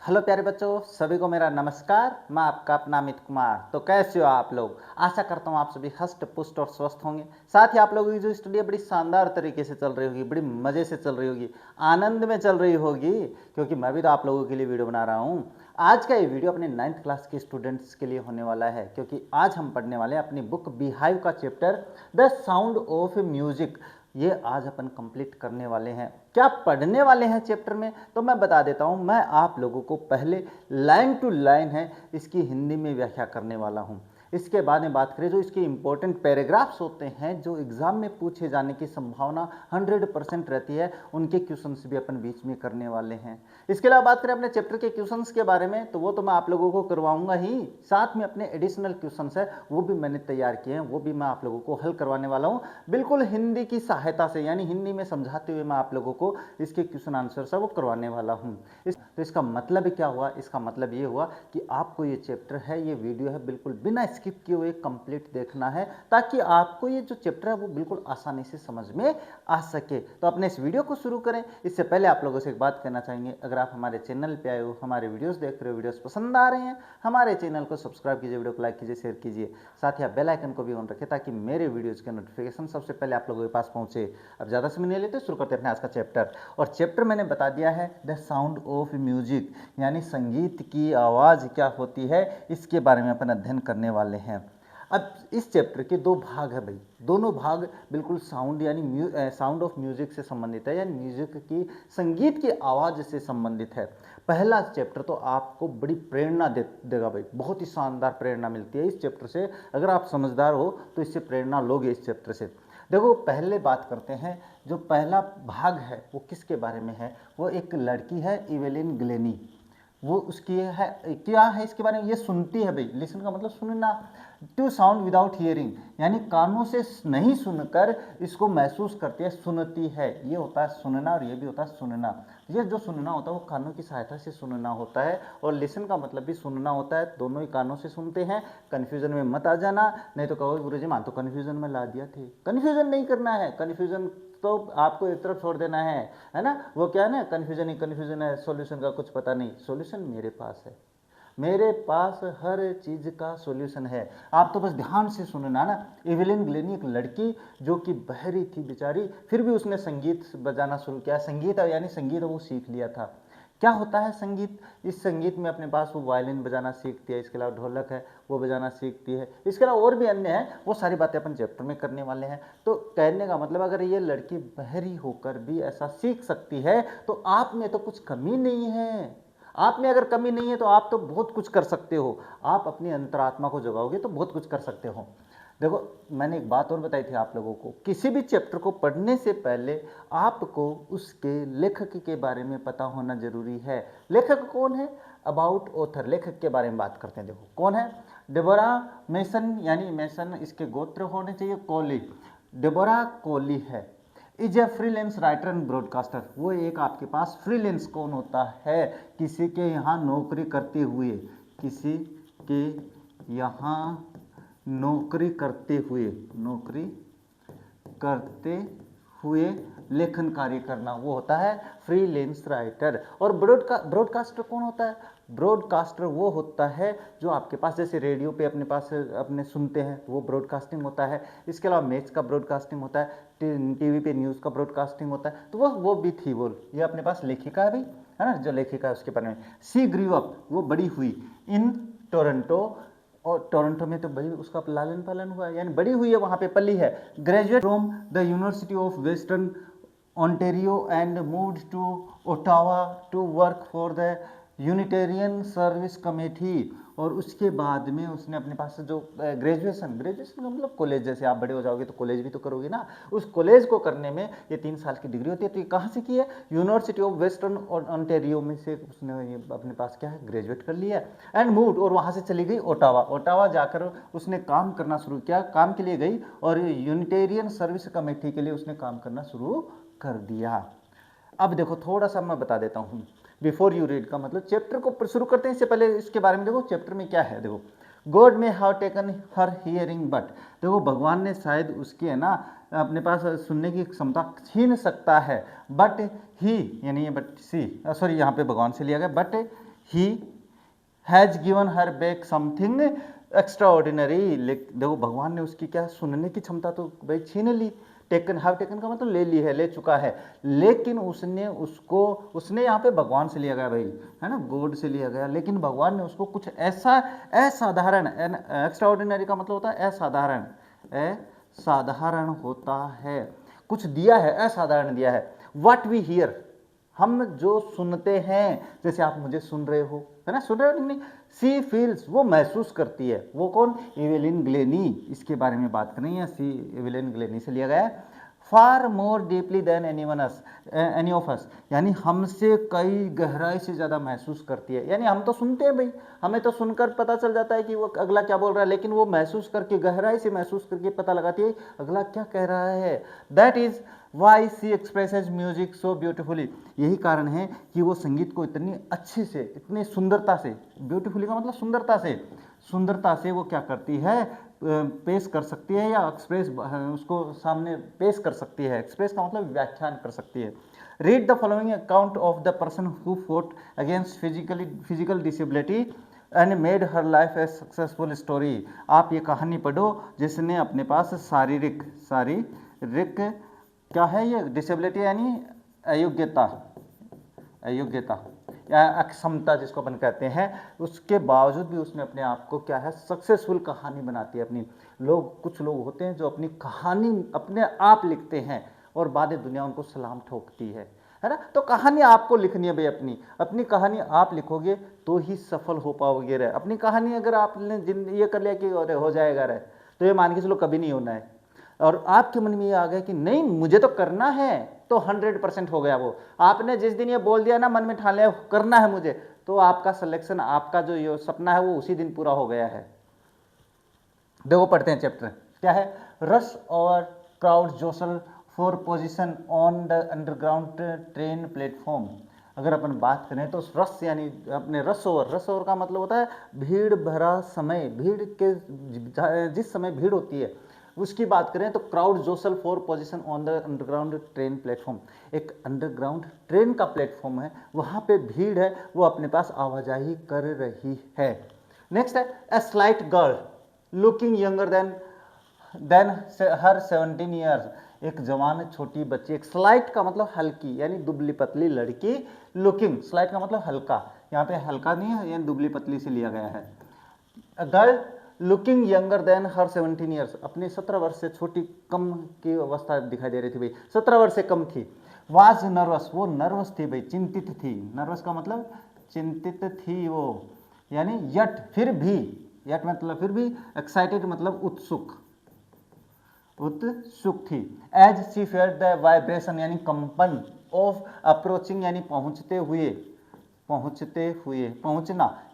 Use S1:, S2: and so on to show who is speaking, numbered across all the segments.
S1: Hello प्यारे बच्चों, सभी को मेरा नमस्कार। मैं आपका अपना अमित कुमार। तो कैसे हो आप लोग? आशा करता हूँ आप सभी हष्ट पुष्ट और स्वस्थ होंगे। साथ ही आप लोगों की जो स्टडी है बड़ी शानदार तरीके से चल रही होगी, बड़ी मज़े से चल रही होगी, आनंद में चल रही होगी, क्योंकि मैं भी तो आप लोगों के लिए वीडियो बना रहा हूँ। आज का ये वीडियो अपने 9th क्लास के स्टूडेंट्स के लिए होने वाला है, क्योंकि आज हम पढ़ने वाले हैं अपनी बुक बिहाइव का chapter the sound of music. ये आज अपन कंप्लीट करने वाले हैं। क्या पढ़ने वाले हैं चैप्टर में, तो मैं बता देता हूं। मैं आप लोगों को पहले लाइन टू लाइन है इसकी हिंदी में व्याख्या करने वाला हूं। इसके बाद में बात करें जो इसके इंपॉर्टेंट पैराग्राफ्स होते हैं, जो एग्जाम में पूछे जाने की संभावना 100% रहती है, उनके क्वेश्चंस भी अपन बीच में करने वाले हैं। इसके अलावा बात करें अपने चैप्टर के क्वेश्चंस के बारे में, तो वो तो मैं आप लोगों को करवाऊंगा ही। साथ में अपने एडिशनल क्वेश्चंस है वो भी मैंने तैयार किए हैं, वो भी मैं आप लोगों को हल करवाने वाला हूँ, बिल्कुल हिंदी की सहायता से, यानी हिंदी में समझाते हुए मैं आप लोगों को इसके क्वेश्चन आंसर है वो करवाने वाला हूँ। तो इसका मतलब क्या हुआ? इसका मतलब ये हुआ कि आपको ये चैप्टर है, ये वीडियो है, बिल्कुल बिना स्किप किए हुए कंप्लीट देखना है, ताकि आपको ये जो चैप्टर है वो बिल्कुल आसानी से समझ में आ सके। तो अपने इस वीडियो को शुरू करें इससे पहले आप लोगों से एक बात कहना चाहेंगे, अगर आप हमारे चैनल पे आए हो, हमारे वीडियोस देख रहे हो, वीडियोस पसंद आ रहे हैं, हमारे चैनल को सब्सक्राइब कीजिए, वीडियो को लाइक कीजिए, शेयर कीजिए, साथ ही आप बेल आइकन को भी ऑन रखें ताकि मेरे वीडियोज़ के नोटिफिकेशन सबसे पहले आप लोगों के पास पहुंचे। अब ज़्यादा समय नहीं लेते, शुरू करते हैं अपने आज का चैप्टर। और चैप्टर मैंने बता दिया है द साउंड ऑफ म्यूजिक, यानी संगीत की आवाज़ क्या होती है, इसके बारे में अपन अध्ययन करने वाले हैं। अब इस चैप्टर के दो भाग है भाई, दोनों भाग बिल्कुल साउंड यानी साउंड ऑफ म्यूजिक से संबंधित है, यानी म्यूजिक की, संगीत की आवाज़ से संबंधित है। पहला चैप्टर तो आपको बड़ी प्रेरणा देगा भाई, बहुत ही शानदार प्रेरणा मिलती है इस चैप्टर से। अगर आप समझदार हो तो इससे प्रेरणा लोगे इस चैप्टर से। देखो, पहले बात करते हैं, जो पहला भाग है वो किसके बारे में है? वो एक लड़की है इवेलिन ग्लेनी, वो उसकी है, क्या है इसके बारे में, ये सुनती है भाई। लिसन का मतलब सुनना, टू साउंड विदाउट हियरिंग, यानी कानों से नहीं सुनकर इसको महसूस करती है, सुनती है। ये होता है सुनना और ये भी होता है सुनना। ये जो सुनना होता है वो कानों की सहायता से सुनना होता है, और लिसन का मतलब भी सुनना होता है। दोनों ही कानों से सुनते हैं। कन्फ्यूजन में मत आ जाना, नहीं तो कहो गुरुजी मान तो कन्फ्यूजन में ला दिया थे। कन्फ्यूजन नहीं करना है, कन्फ्यूजन तो आपको एक तरफ छोड़ देना है ना। वो क्या है ना, कन्फ्यूजन ही कन्फ्यूजन है, सॉल्यूशन का कुछ पता नहीं। सॉल्यूशन मेरे पास है, मेरे पास हर चीज़ का सॉल्यूशन है। आप तो बस ध्यान से सुनना ना। एवेलिन ग्लेनी एक लड़की जो कि बहरी थी बेचारी, फिर भी उसने संगीत बजाना शुरू किया। संगीत यानी संगीत वो सीख लिया था। क्या होता है संगीत? इस संगीत में अपने पास वो वायलिन बजाना सीखती है, इसके अलावा ढोलक है वो बजाना सीखती है, इसके अलावा और भी अन्य हैं। वो सारी बातें अपन चैप्टर में करने वाले हैं। तो कहने का मतलब, अगर ये लड़की बहरी होकर भी ऐसा सीख सकती है तो आप में तो कुछ कमी नहीं है। आप में अगर कमी नहीं है तो आप तो बहुत कुछ कर सकते हो। आप अपनी अंतरात्मा को जगाओगे तो बहुत कुछ कर सकते हो। देखो, मैंने एक बात और बताई थी आप लोगों को, किसी भी चैप्टर को पढ़ने से पहले आपको उसके लेखक के बारे में पता होना जरूरी है। लेखक कौन है? अबाउट ऑथर, लेखक के बारे में बात करते हैं। देखो कौन है? डेबोरा मेसन, यानी मेसन इसके गोत्र होने चाहिए कोली। डेबोरा कोली है। Is a freelance writer and broadcaster. वो एक आपके पास फ्रीलांस कौन होता है? किसी के यहाँ नौकरी करते हुए, किसी के यहाँ नौकरी करते हुए लेखन कार्य करना, वो होता है फ्रीलांस राइटर। और ब्रॉडकास्टर कौन होता है? ब्रॉडकास्टर वो होता है जो आपके पास, जैसे रेडियो पे अपने सुनते हैं, वो ब्रॉडकास्टिंग होता है। इसके अलावा मैच का ब्रॉडकास्टिंग होता है, टीवी पे न्यूज़ का ब्रॉडकास्टिंग होता है। तो वो भी थी वो, ये अपने पास लेखिका है भाई, है ना, जो लेखिका है उसके बारे में। सी ग्रीव अप, वो बड़ी हुई इन टोरंटो, और टोरंटो में तो बड़ी उसका लालन पालन हुआ है, यानी बड़ी हुई है, वहाँ पे पली है। Graduate from the University of Western Ontario and moved to Ottawa to work for the Unitarian Service Committee. और उसके बाद में उसने अपने पास से जो ग्रेजुएशन का मतलब कॉलेज, जैसे आप बड़े हो जाओगे तो कॉलेज भी तो करोगे ना, उस कॉलेज को करने में ये 3 साल की डिग्री होती है। तो ये कहाँ से की है? यूनिवर्सिटी ऑफ वेस्टर्न ओंटेरियो में से उसने ये अपने पास क्या है, ग्रेजुएट कर लिया। एंड मूव्ड, और वहाँ से चली गई ओटावा जाकर उसने काम करना शुरू किया, काम के लिए गई, और यूनिटेरियन सर्विस कमेटी के लिए उसने काम करना शुरू कर दिया। अब देखो, थोड़ा सा मैं बता देता हूँ बिफोर यू रीड का मतलब। चैप्टर को शुरू करते हैं इससे पहले इसके बारे में देखो चैप्टर में क्या है। देखो, गॉड में have taken her hearing but, देखो भगवान ने शायद उसकी, है ना, अपने पास सुनने की क्षमता छीन सकता है। बट ही, यानी बट सी, सॉरी यहाँ पे भगवान से लिया गया, but he has given her back something extra ordinary. देखो भगवान ने उसकी क्या सुनने की क्षमता तो भाई छीन ली, टेकन, हैव टेकन का मतलब ले ली है, ले चुका है, लेकिन उसने यहाँ पे भगवान से लिया गया भाई, है ना, गॉड से लिया गया, लेकिन भगवान ने उसको कुछ ऐसा असाधारण, एक्स्ट्रा ऑर्डिनरी का मतलब होता है असाधारण, असाधारण होता है, कुछ दिया है, असाधारण दिया है। व्हाट वी हियर, हम जो सुनते हैं, जैसे आप मुझे सुन रहे हो, है ना, सुन रहे हो नहीं, सी फील्स, वो महसूस करती है, वो कौन, एवेलिन ग्लेनी, इसके बारे में बात कर रही है, सी एवेलिन ग्लेनी से लिया गया है। Far more deeply than any of us, यानी हमसे कई गहराई से ज़्यादा महसूस करती है, यानी हम तो सुनते हैं भाई, हमें तो सुनकर पता चल जाता है कि वो अगला क्या बोल रहा है, लेकिन वो महसूस करके, गहराई से महसूस करके पता लगाती है अगला क्या कह रहा है। That is why she expresses music so beautifully, यही कारण है कि वो संगीत को इतनी अच्छे से, इतनी सुंदरता से, ब्यूटिफुली का मतलब सुंदरता से वो क्या करती है, पेश कर सकती है, या एक्सप्रेस, उसको सामने पेश कर सकती है, एक्सप्रेस का मतलब व्याख्यान कर सकती है। Read the following account of the person who fought against physical disability and made her life a successful story. आप ये कहानी पढ़ो जिसने अपने पास शारीरिक क्या है ये, डिसेबिलिटी यानी अयोग्यता या अक्षमता जिसको अपन कहते हैं, उसके बावजूद भी उसने अपने आप को क्या है, सक्सेसफुल कहानी बनाती है अपनी। कुछ लोग होते हैं जो अपनी कहानी अपने आप लिखते हैं और बाद दुनिया उनको सलाम ठोकती है ना। तो कहानी आपको लिखनी है भाई, अपनी कहानी आप लिखोगे तो ही सफल हो पाओगे रे। अपनी कहानी अगर आपने ये कर लिया कि अरे हो जाएगा रे, तो ये मान के चलो कभी नहीं होना है। और आपके मन में ये आ गया कि नहीं मुझे तो करना है, तो 100% हो गया। वो आपने जिस दिन ये बोल दिया ना, मन में ठान लिया करना है मुझे, तो आपका सिलेक्शन, आपका जो ये सपना है वो उसी दिन पूरा हो गया है। देखो पढ़ते हैं चैप्टर, क्या है, रश और crowd jostle for position on the underground train platform. अगर अपन बात करें तो रस यानी अपने रस ओवर का मतलब होता है भीड़ भरा समय, भीड़ के जिस समय भीड़ होती है उसकी बात करें तो crowd jostle for position on the underground train platform, एक अंडरग्राउंड ट्रेन का प्लेटफॉर्म है, वहाँ पे भीड़ है, वो अपने पास आवाजाही कर रही है। नेक्स्ट है a slight girl looking younger than her 17 years, एक जवान छोटी बच्ची, एक स्लाइट का मतलब हल्की यानी दुबली पतली लड़की, लुकिंग स्लाइट का मतलब हल्का, यहाँ पे हल्का नहीं है, यानी दुबली पतली से लिया गया है। गर्ल लुकिंग यंगर देन हर 17 ईयर्स, अपनी 17 वर्ष से छोटी, कम की अवस्था दिखाई दे रही थी भाई, 17 वर्ष से कम थी। वाज नर्वस, वो नर्वस थी भाई, चिंतित थी, नर्वस का मतलब चिंतित थी वो, यानी यट फिर भी, यट मतलब फिर भी, एक्साइटेड मतलब उत्सुक थी। As she felt the vibration यानी कंपन ऑफ अप्रोचिंग यानी पहुंचना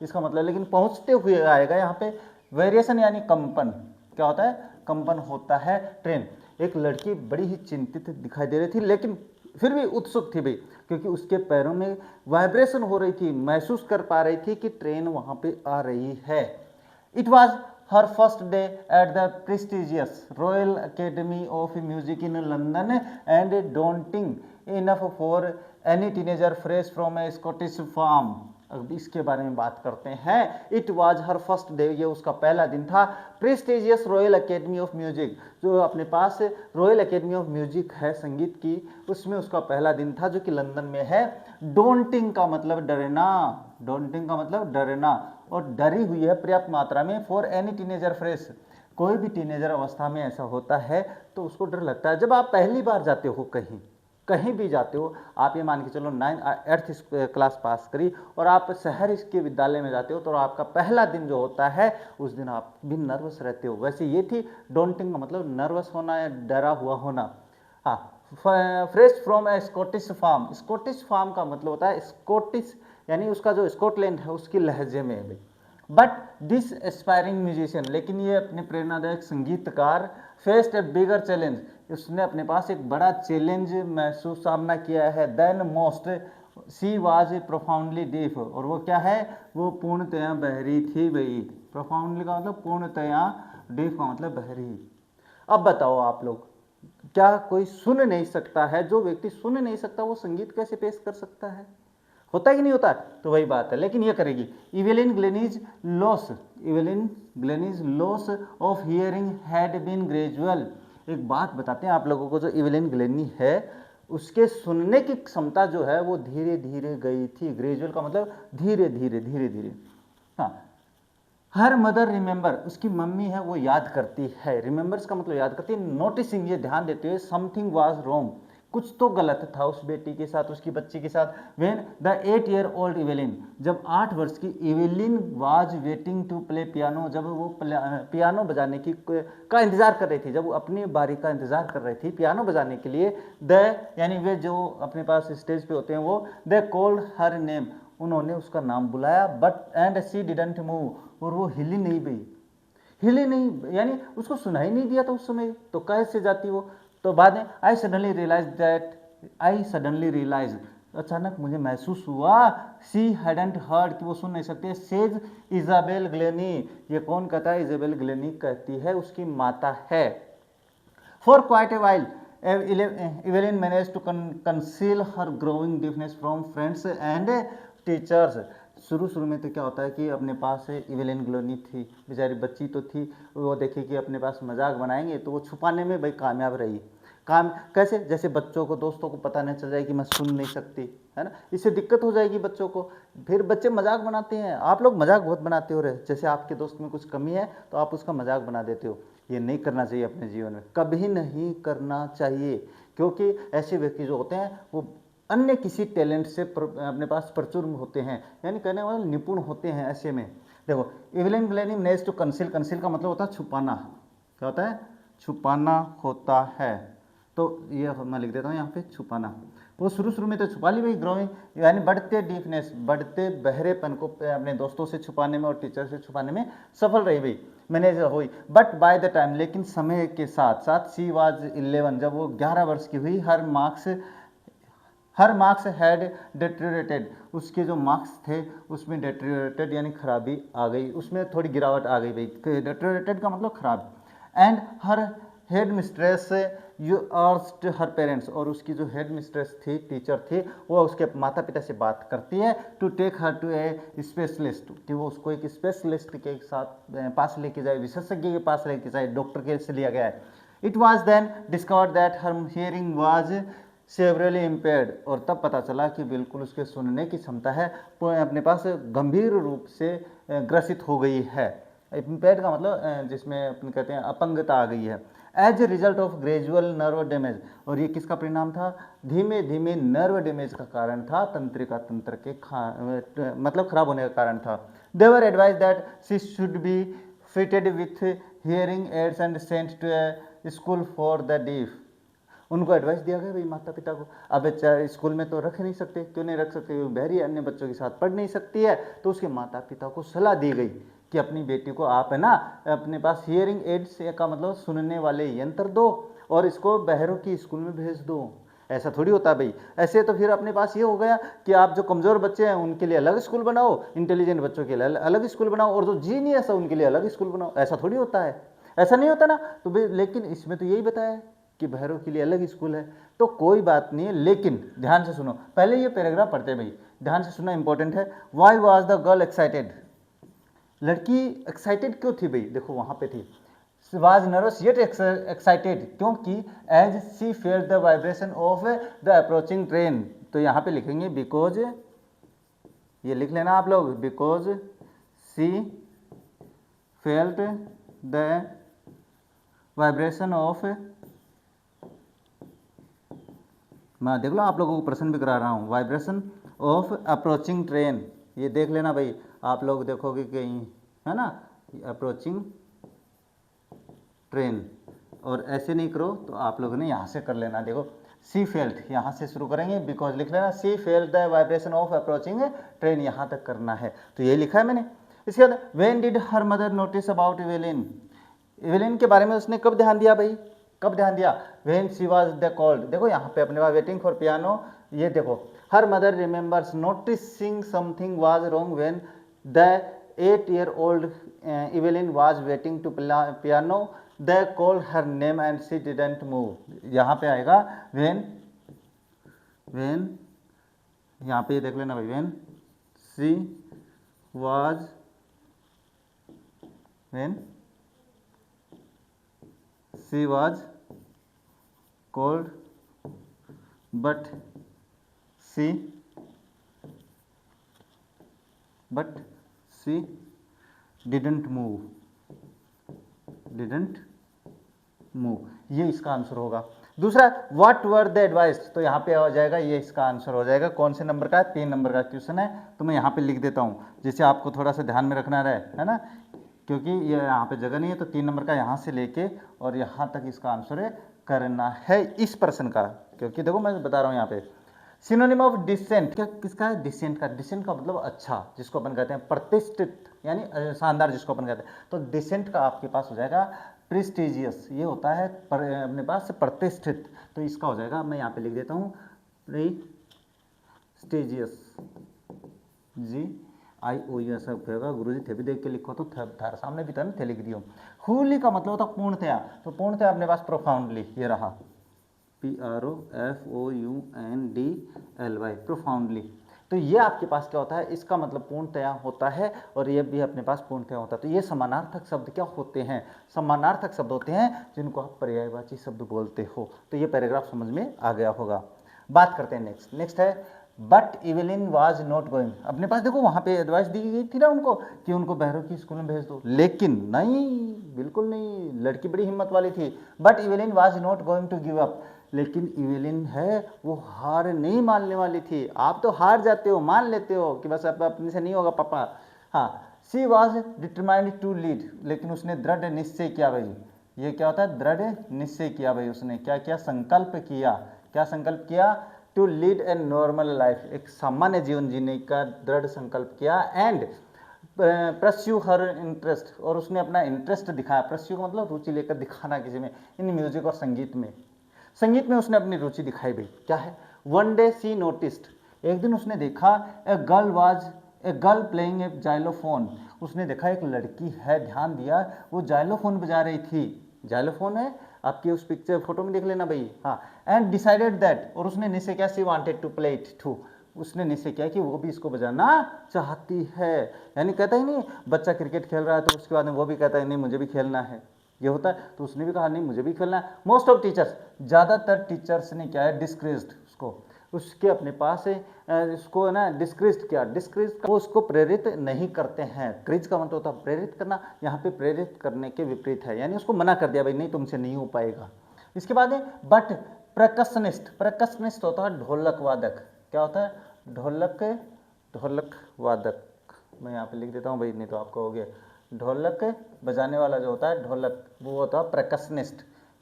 S1: इसका मतलब, लेकिन पहुंचते हुए आएगा यहाँ पे। वेरिएशन यानी कंपन, क्या होता है, कंपन होता है ट्रेन। एक लड़की बड़ी ही चिंतित दिखाई दे रही थी, लेकिन फिर भी उत्सुक थी भाई, क्योंकि उसके पैरों में वाइब्रेशन हो रही थी, महसूस कर पा रही थी कि ट्रेन वहां पे आ रही है। It was her first day at the prestigious Royal Academy of Music in London and daunting enough for any teenager fresh from a Scottish farm. अब इसके बारे में बात करते हैं। It was her first day, ये उसका पहला दिन था। Prestigious Royal Academy of Music, जो अपने पास रॉयल अकेडमी ऑफ म्यूजिक है संगीत की, उसमें उसका पहला दिन था जो कि लंदन में है। डोंटिंग का मतलब डरना, डोंटिंग का मतलब डरना, और डरी हुई है पर्याप्त मात्रा में। फॉर एनी टीनेजर फ्रेश, कोई भी टीनेजर अवस्था में ऐसा होता है तो उसको डर लगता है। जब आप पहली बार जाते हो कहीं भी जाते हो, आप ये मान के चलो 8th क्लास पास करी और आप शहर के विद्यालय में जाते हो, तो आपका पहला दिन जो होता है उस दिन आप भी नर्वस रहते हो। वैसे ये थी डोंटिंग का मतलब नर्वस होना या डरा हुआ होना। हाँ, fresh from a Scottish farm, Scottish farm का मतलब होता है स्कॉटिश यानी उसका जो स्कॉटलैंड है उसकी लहजे में है। बट दिस एस्पायरिंग म्यूजिशियन, लेकिन ये अपने प्रेरणादायक संगीतकार, फेस्ड ए बिगर चैलेंज, उसने अपने पास एक बड़ा चैलेंज महसूस सामना किया है। Then most she was profoundly deaf, और वो क्या है, वो पूर्णतया बहरी थी भाई। प्रोफाउंडली का मतलब पूर्णतया, डीफ का मतलब बहरी। अब बताओ आप लोग, क्या कोई सुन नहीं सकता है, जो व्यक्ति सुन नहीं सकता वो संगीत कैसे पेश कर सकता है? होता है कि नहीं होता, तो वही बात है, लेकिन ये करेगी। Evelyn Glennie's loss of hearing had been gradual. एक बात बताते हैं आप लोगों को, जो इवेलिन ग्लेनी है उसके सुनने की क्षमता जो है वो धीरे धीरे गई थी। ग्रेजुअल का मतलब धीरे धीरे धीरे धीरे। हाँ, हर मदर रिमेंबर, उसकी मम्मी है वो याद करती है, रिमेंबर्स का मतलब याद करती है, नोटिसिंग ये ध्यान देते हुए, समथिंग वाज रॉन्ग, कुछ तो गलत था उस बेटी के साथ, उसकी बच्ची के साथ। व्हेन द 8-year-old इवेलिन, जब 8 वर्ष की Evelyn was waiting to play piano, जब वो पियानो बजाने की का इंतजार कर रही थी, जब वो अपनी बारी का इंतजार कर रही थी पियानो बजाने के लिए, द यानी वे जो अपने पास स्टेज पे होते हैं वो, दे कॉल्ड हर नेम, उन्होंने उसका नाम बुलाया, but and she didn't move, और वो हिली नहीं गई, हिली नहीं, यानी उसको सुनाई नहीं दिया था उस समय, तो कैसे जाती वो। तो बाद में आई सडनली रियलाइज, अचानक मुझे महसूस हुआ, सी हैडंट हर्ड, कि वो सुन नहीं सकते, सेज इजाबेल ग्लेनी, ये कौन कहता है, इजाबेल ग्लेनी कहती है, उसकी माता है। For quite a while Evelyn manage to conceal her growing deafness from friends and teachers. शुरू में तो क्या होता है कि अपने पास इवेलिन ग्लोनी थी, बेचारी बच्ची तो थी, वो देखी कि अपने पास मजाक बनाएंगे तो वो छुपाने में भाई कामयाब रही। काम कैसे, जैसे बच्चों को, दोस्तों को पता नहीं चल जाए कि मैं सुन नहीं सकती, है ना, इससे दिक्कत हो जाएगी बच्चों को, फिर बच्चे मजाक बनाते हैं। आप लोग मजाक बहुत बनाते हो रहे, जैसे आपके दोस्त में कुछ कमी है तो आप उसका मजाक बना देते हो, ये नहीं करना चाहिए अपने जीवन में, कभी नहीं करना चाहिए, क्योंकि ऐसे व्यक्ति जो होते हैं वो अन्य किसी टैलेंट से अपने पास प्रचुर होते हैं, यानी कहने वाले निपुण होते हैं। ऐसे में देखो, Evelyn Glennie manage to conceal, conceal का मतलब होता है छुपाना, क्या होता है, छुपाना होता है, तो ये मैं लिख देता हूँ यहाँ पे, छुपाना। वो शुरू में तो छुपा ली भाई, ग्रोइंग यानी बढ़ते डीपनेस, बढ़ते बहरेपन को अपने दोस्तों से छुपाने में और टीचर से छुपाने में सफल रही भाई, मैनेज हुई। बट बाय द टाइम, लेकिन समय के साथ साथ, शी वाज 11, जब वो 11 वर्ष की हुई, हर मार्क्स हैड डेटेरियोरेटेड, उसके जो मार्क्स थे उसमें डेटेरियोरेटेड यानी खराबी आ गई, उसमें थोड़ी गिरावट आ गई भाई, डेटेरियोरेटेड का मतलब खराब। And her headmistress urged her parents, और उसकी जो हेड मिस्ट्रेस थी, टीचर थी, वो उसके माता पिता से बात करती है, to take her to a specialist, कि वो उसको एक स्पेशलिस्ट के साथ पास लेके जाए, विशेषज्ञ के पास लेके जाए, डॉक्टर के से लिया गया है। It was then discovered that her hearing was severely impaired, और तब पता चला कि बिल्कुल उसके सुनने की क्षमता है अपने पास गंभीर रूप से ग्रसित हो गई है। इम्पेयर्ड का मतलब जिसमें अपन कहते हैं अपंगता आ गई है। As a result of gradual nerve damage, और ये किसका परिणाम था, धीमे धीमे नर्व डैमेज का कारण था, तंत्रिका तंत्र के मतलब खराब होने का कारण था। They were advised that she should be fitted with hearing aids and sent to a school for the deaf, उनको एडवाइस दिया गया भाई माता पिता को, अब स्कूल में तो रख नहीं सकते, क्यों नहीं रख सकते, बहरी अन्य बच्चों के साथ पढ़ नहीं सकती है, तो उसके माता पिता को सलाह दी गई कि अपनी बेटी को आप है ना अपने पास हियरिंग एड्स का मतलब सुनने वाले यंत्र दो, और इसको बहरों की स्कूल में भेज दो। ऐसा थोड़ी होता भाई, ऐसे तो फिर अपने पास ये हो गया कि आप जो कमज़ोर बच्चे हैं उनके लिए अलग स्कूल बनाओ, इंटेलिजेंट बच्चों के लिए अलग स्कूल बनाओ, और जो जीनियस है उनके लिए अलग स्कूल बनाओ, ऐसा थोड़ी होता है, ऐसा नहीं होता ना। तो लेकिन इसमें तो यही बताया है कि बहरों के लिए अलग स्कूल है, तो कोई बात नहीं है, लेकिन ध्यान से सुनो, पहले ये पैराग्राफ पढ़ते हैं भाई, ध्यान से सुनना इंपॉर्टेंट है। Why was the girl excited, लड़की एक्साइटेड क्यों थी भाई, देखो वहां पे थी, वाज नर्वस येट एक्साइटेड, क्योंकि as she felt the vibration of the approaching train, तो यहाँ पे लिखेंगे बिकॉज, ये लिख लेना आप लोग, because C felt the vibration of, मैं देख लो आप लोगों को प्रश्न भी करा रहा हूँ, वाइब्रेशन ऑफ अप्रोचिंग ट्रेन, ये देख लेना भाई, आप लोग देखोगे कहीं, है ना, अप्रोचिंग ट्रेन, और ऐसे नहीं करो तो आप लोगों ने यहाँ से कर लेना, देखो सी फेल्ट, यहाँ से शुरू करेंगे, बिकॉज लिख लेना, सी felt the vibration of approaching train, यहाँ तक करना है, तो ये लिखा है मैंने। इसके बाद when did her mother notice about Evelyn, Evelyn के बारे में उसने कब ध्यान दिया भाई, कब ध्यान दिया, when she was the called, देखो यहाँ पे अपने पास वेटिंग फॉर पियानो, ये देखो her mother remembers noticing something was wrong when the 8-year-old Evelyn was waiting to piano, they called her name and she didn't move, यहाँ पे आएगा when यहाँ पे देख लेना भाई, when she was, when she was called but she didn't move, ये इसका आंसर होगा। दूसरा, व्हाट वर द एडवाइस, तो यहाँ पे आ जाएगा, ये इसका आंसर हो जाएगा। कौन से नंबर का है? 3 नंबर का क्वेश्चन है, तो मैं यहाँ पे लिख देता हूँ जिससे आपको थोड़ा सा ध्यान में रखना रहे, है ना, क्योंकि ये यहाँ पे जगह नहीं है, तो 3 नंबर का यहाँ से लेके और यहाँ तक इसका आंसर करना है इस प्रश्न का। क्योंकि देखो मैं बता रहा हूँ यहाँ पे सिनोनिम ऑफ डिसेंट, क्या किसका है? डिसेंट का। डिसेंट का मतलब अच्छा, जिसको अपन कहते हैं प्रतिष्ठित, यानी शानदार, जिसको अपन कहते हैं। तो डिसेंट का आपके पास हो जाएगा प्रेस्टिजियस, ये होता है अपने पास प्रतिष्ठित, तो इसका हो जाएगा, मैं यहाँ पे लिख देता हूँ प्रेस्टिजियस, GIOU ऐसा होगा। गुरुजी थे भी देख के लिखो, तो थारे सामने भी था ना, थे लिख दियो। हुली का मतलब होता पूर्णतया, तो पूर्णतया अपने पास प्रोफाउंडली, ये रहा PROFOUNDLY, प्रोफाउंडली। तो ये आपके पास क्या होता है? इसका मतलब पूर्णतया होता है, और ये भी अपने पास पूर्णतया होता है। तो ये समानार्थक शब्द क्या होते हैं? समानार्थक शब्द होते हैं जिनको आप पर्यायवाची शब्द बोलते हो। तो ये पैराग्राफ समझ में आ गया होगा। बात करते हैं नेक्स्ट है but Evelyn was not going. अपने पास देखो वहां पे एडवाइस दी गई थी ना उनको कि उनको बहरों की स्कूल में भेज दो, लेकिन नहीं, बिल्कुल नहीं, लड़की बड़ी हिम्मत वाली थी। But Evelyn was not going to give up, लेकिन इवेलिन है वो हार नहीं मानने वाली थी। आप तो हार जाते हो, मान लेते हो कि बस अब अपने से नहीं होगा पापा। हाँ, she was determined to lead, लेकिन उसने दृढ़ निश्चय किया भाई। ये क्या होता है? दृढ़ निश्चय किया भाई। उसने क्या किया? संकल्प किया। क्या संकल्प किया? To lead a normal life, एक सामान्य जीवन जीने का दृढ़ संकल्प किया। एंड प्रस्यू हर इंटरेस्ट, और उसने अपना इंटरेस्ट दिखाया। प्रस्यू का मतलब रुचि लेकर दिखाना किसी में, इन म्यूजिक और संगीत में। संगीत में उसने अपनी रुचि दिखाई भाई। क्या है? वन डे सी नोटिस्ड, एक दिन उसने देखा a girl playing a xylophone, उसने देखा एक लड़की है, ध्यान दिया, वो जाइलोफोन बजा रही थी। जाइलोफोन है आपकी उस पिक्चर फोटो में देख लेना भाई। हाँ, एंड डिसाइडेड दैट, और उसने निश्चय किया, she wanted to play it too, उसने निश्चय किया कि वो भी इसको बजाना चाहती है। यानी कहता ही नहीं, बच्चा क्रिकेट खेल रहा है तो उसके बाद में वो भी कहता है नहीं मुझे भी खेलना है, ये होता है। तो उसने भी कहा नहीं मुझे भी खेलना है। मोस्ट ऑफ टीचर्स, ज़्यादातर टीचर्स ने क्या है? डिस्करेज्ड उसको, उसके अपने पास है इसको है ना डिस्करेज किया। डिस्करेज वो उसको प्रेरित नहीं करते हैं। क्रिज का मतलब होता है प्रेरित करना, यहाँ पे प्रेरित करने के विपरीत है, यानी उसको मना कर दिया भाई नहीं तुमसे नहीं हो पाएगा। इसके बाद है बट प्रकशनिस्ट, प्रकशनिस्ट होता है ढोलक वादक। क्या होता है? ढोलक वादक, मैं यहाँ पे लिख देता हूँ भाई, नहीं तो आपको हो गया। ढोलक बजाने वाला जो होता है ढोलक, वो होता है प्रकशनिस्ट,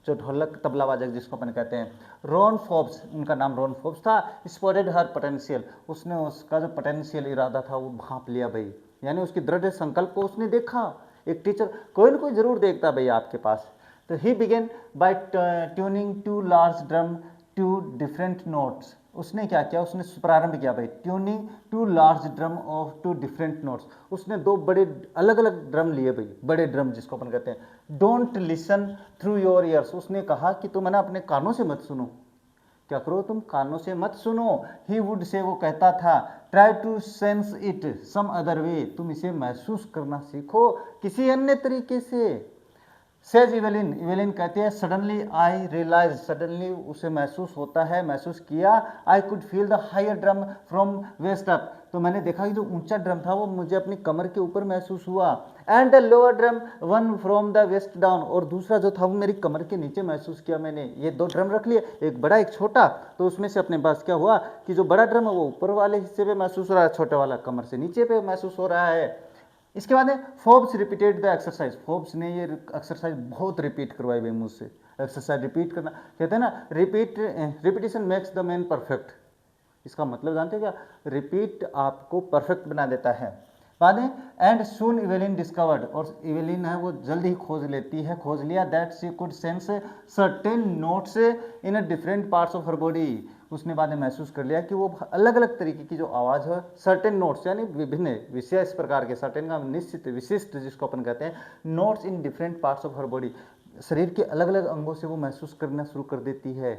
S1: जो ढोलक तबला वादक जिसको अपन कहते हैं। रॉन फोर्ब्स, उनका नाम रॉन फोर्ब्स था। स्पॉटेड हर पोटेंशियल, उसने उसका जो पोटेंशियल इरादा था वो भांप लिया भाई, यानी उसकी दृढ़ संकल्प को उसने देखा। एक टीचर कोई ना कोई जरूर देखता भाई आपके पास। तो he began by tuning two large drum to different notes, उसने क्या किया? उसने प्रारंभ किया भाई tuning two large drum of to different notes, उसने दो बड़े अलग अलग ड्रम लिए भाई, बड़े ड्रम जिसको अपन कहते हैं। Don't listen through your years, उसने कहा कि तुम है ना अपने कानों से मत सुनो। क्या करो? तुम कानों से मत सुनो। ही वुड से, वो कहता था, try to sense it some other way, तुम इसे महसूस करना सीखो किसी अन्य तरीके से। सेज इवेलिन, इवेलिन कहती है सडनली आई रियलाइज, सडनली उसे महसूस होता है, महसूस किया। I could feel the higher drum from waist up, तो मैंने देखा कि जो ऊंचा ड्रम था वो मुझे अपनी कमर के ऊपर महसूस हुआ। And the lower drum one from the waist down, और दूसरा जो था वो मेरी कमर के नीचे महसूस किया मैंने। ये दो ड्रम रख लिए, एक बड़ा एक छोटा, तो उसमें से अपने पास क्या हुआ कि जो बड़ा ड्रम है वो ऊपर वाले हिस्से पे महसूस हो रहा है, छोटे वाला कमर से नीचे पे महसूस हो रहा है। इसके बाद है Forbes repeated the exercise, Forbes ने ये एक्सरसाइज बहुत रिपीट करवाई भाई मुझसे। एक्सरसाइज रिपीट करना, कहते हैं ना repetition makes the man perfect, इसका मतलब जानते हो क्या? रिपीट आपको परफेक्ट बना देता है। बाद में एंड सून इवेलिन डिस्कवर्ड, और इवेलिन है वो जल्द ही खोज लेती है, खोज लिया that she could sense certain notes in a different parts of her body, उसने बाद में महसूस कर लिया कि वो अलग अलग तरीके की जो आवाज़ है, सर्टेन नोट्स यानी विभिन्न विशेष प्रकार के, सर्टेन का निश्चित विशिष्ट जिसको अपन कहते हैं, notes in different parts of her body, शरीर के अलग अलग अंगों से वो महसूस करना शुरू कर देती है।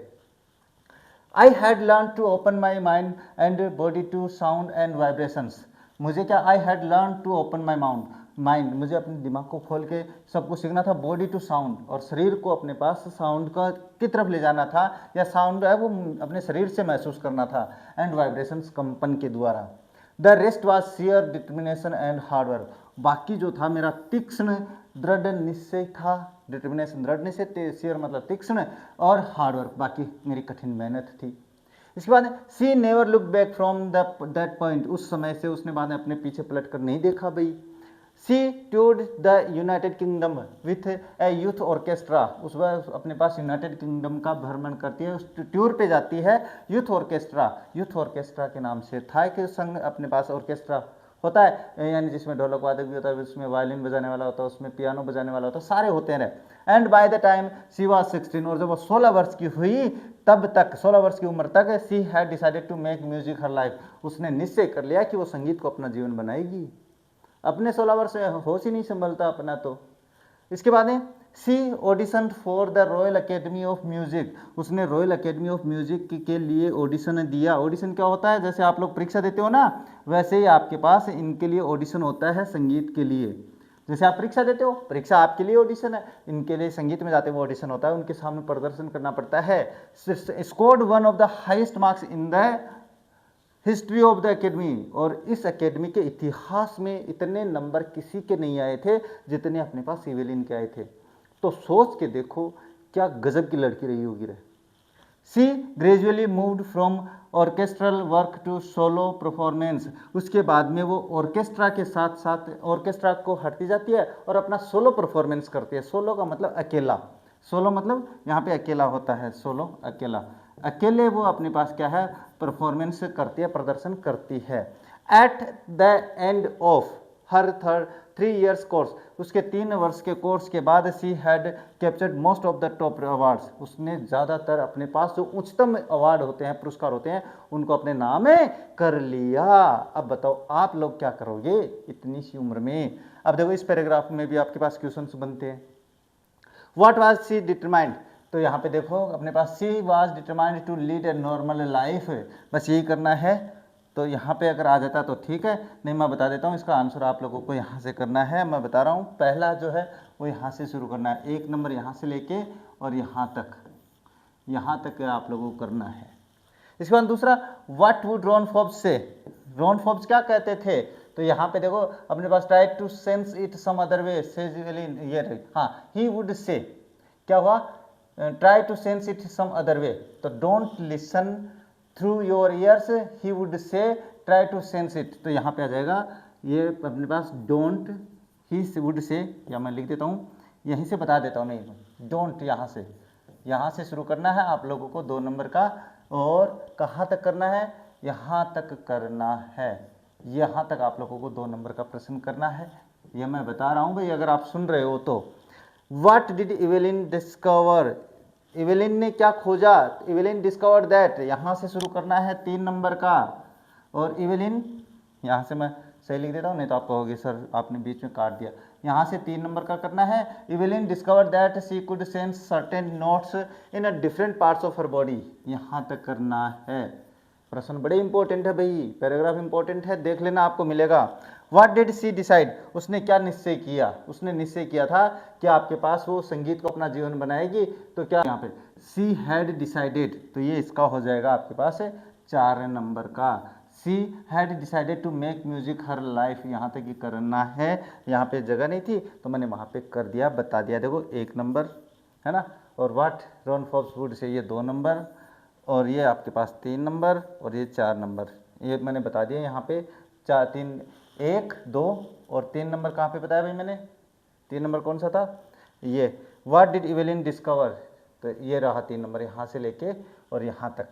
S1: I had learn to open my mind and body to sound and vibrations. मुझे क्या, I had learn to open my mind, मुझे अपने दिमाग को खोल के सब कुछ सीखना था, बॉडी टू साउंड, और शरीर को अपने पास साउंड का की तरफ ले जाना था, या साउंड है वो अपने शरीर से महसूस करना था, एंड वाइब्रेशंस कंपन के द्वारा। The rest was share determination and hard work, बाकी जो था मेरा तीक्ष्ण दृढ़ निश्चय था, डिटर्मिनेशन दृढ़ निश्चय, शेयर मतलब तीक्ष्ण, और हार्डवर्क बाकी मेरी कठिन मेहनत थी। इसके बाद she never look back from that point, उस समय से उसने बाद में अपने पीछे पलट कर नहीं देखा भाई। She toured the United Kingdom with a youth orchestra, उस बार अपने पास यूनाइटेड किंगडम का भ्रमण करती है, उस टूर पे जाती है यूथ ऑर्केस्ट्रा। यूथ ऑर्केस्ट्रा के नाम से था कि संग अपने पास ऑर्केस्ट्रा होता है, यानी जिसमें ढोलक वादक भी होता है, उसमें वायलिन बजाने वाला होता है, उसमें पियानो बजाने वाला होता है, सारे होते हैं। And by the time she was 16, और जब वो 16 वर्ष की हुई तब तक, 16 वर्ष की उम्र तक, she had decided to make music her life, उसने निश्चय कर लिया कि वो संगीत को अपना जीवन बनाएगी। अपने 16 वर्ष होश ही नहीं संभलता अपना तो। इसके बाद में she audition for the Royal Academy of Music, उसने रॉयल अकेडमी ऑफ म्यूजिक के लिए ऑडिशन दिया। ऑडिशन क्या होता है, जैसे आप लोग परीक्षा देते हो ना, वैसे ही आपके पास इनके लिए ऑडिशन होता है संगीत के लिए। जैसे आप परीक्षा देते हो, परीक्षा आपके लिए ऑडिशन है, इनके लिए संगीत में जाते हुए ऑडिशन होता है, उनके सामने प्रदर्शन करना पड़ता है। Scored one of the highest marks in the history of the academy, और इस एकेडमी के इतिहास में इतने नंबर किसी के नहीं आए थे जितने अपने पास इवेलिन के आए थे। तो सोच के देखो क्या गजब की लड़की रही होगी रे। She gradually moved from orchestral work to solo performance, उसके बाद में वो ऑर्केस्ट्रा के साथ साथ ऑर्केस्ट्रा को हटती जाती है और अपना सोलो परफॉर्मेंस करती है। सोलो का मतलब अकेला, सोलो मतलब यहाँ पे अकेला होता है, सोलो अकेला, अकेले वो अपने पास क्या है परफॉर्मेंस करती है, प्रदर्शन करती है। At the end of her 3 years course, उसके 3 वर्ष के कोर्स के बाद she had captured most of the top awards, उसने ज़्यादातर अपने पास जो उच्चतम अवार्ड होते हैं, पुरस्कार होते हैं, उनको अपने नाम में कर लिया। अब बताओ आप लोग क्या करोगे इतनी सी उम्र में। अब देखो इस पैराग्राफ में भी आपके पास क्वेश्चंस बनते हैं। व्हाट वाज सी डिटरमाइंड, तो यहाँ पे देखो अपने पास she was determined to lead a normal life, बस यही करना है। तो यहाँ पे अगर आ जाता तो ठीक है, नहीं मैं बता देता हूँ इसका आंसर आप लोगों को यहाँ से करना है। मैं बता रहा हूँ, पहला जो है वो यहाँ से शुरू करना है, 1 नंबर यहाँ से लेके और यहाँ तक आप लोगों को करना है। इसके बाद दूसरा, what would Ron Forbes say, Ron Forbes क्या कहते थे, तो यहाँ पे देखो अपने पास try to sense it some other way से, ये हाँ ही वुड से क्या हुआ, try to sense it some other way, तो don't listen through your ears, he would say try to sense it, तो यहाँ पे आ जाएगा ये अपने पास डोंट, ही वुड से, या मैं लिख देता हूँ यहीं से बता देता हूँ, नहीं डोंट यहाँ से शुरू करना है आप लोगों को 2 नंबर का, और कहाँ तक करना है, यहाँ तक करना है, यहाँ तक आप लोगों को 2 नंबर का प्रश्न करना है। ये मैं बता रहा हूँ भाई, अगर आप सुन रहे हो तो। व्हाट डिड इवेलिन डिस्कवर, इवेलिन ने क्या खोजा, इवेलिन डिस्कवर दैट, यहाँ से शुरू करना है 3 नंबर का, और इवेलिन यहाँ से मैं सही लिख देता हूँ, नहीं तो आप कहोगे सर आपने बीच में काट दिया, यहाँ से 3 नंबर का करना है। Evelyn discover that she could sense certain notes in a different parts of her body, यहाँ तक करना है। प्रश्न बड़े इंपॉर्टेंट है भाई, पैराग्राफ इंपॉर्टेंट है, देख लेना आपको मिलेगा। व्हाट डिड सी डिसाइड, उसने क्या निश्चय किया, उसने निश्चय किया था कि आपके पास वो संगीत को अपना जीवन बनाएगी, तो क्या यहाँ पे सी हैड डिसाइडेड, तो ये इसका हो जाएगा आपके पास 4 नंबर का। She had decided to make music her life, यहाँ तक ही करना है, यहाँ पे जगह नहीं थी तो मैंने वहाँ पे कर दिया, बता दिया, देखो 1 नंबर है ना। और what Ron Forbes would say ये 2 नंबर, और ये आपके पास 3 नंबर, और ये 4 नंबर, ये मैंने बता दिया यहाँ पे 4 3 1 2 और 3 नंबर कहाँ पे बताया भाई मैंने, 3 नंबर कौन सा था ये, व्हाट डिड इवेलिन डिस्कवर, तो ये रहा 3 नंबर यहाँ से लेके और यहाँ तक,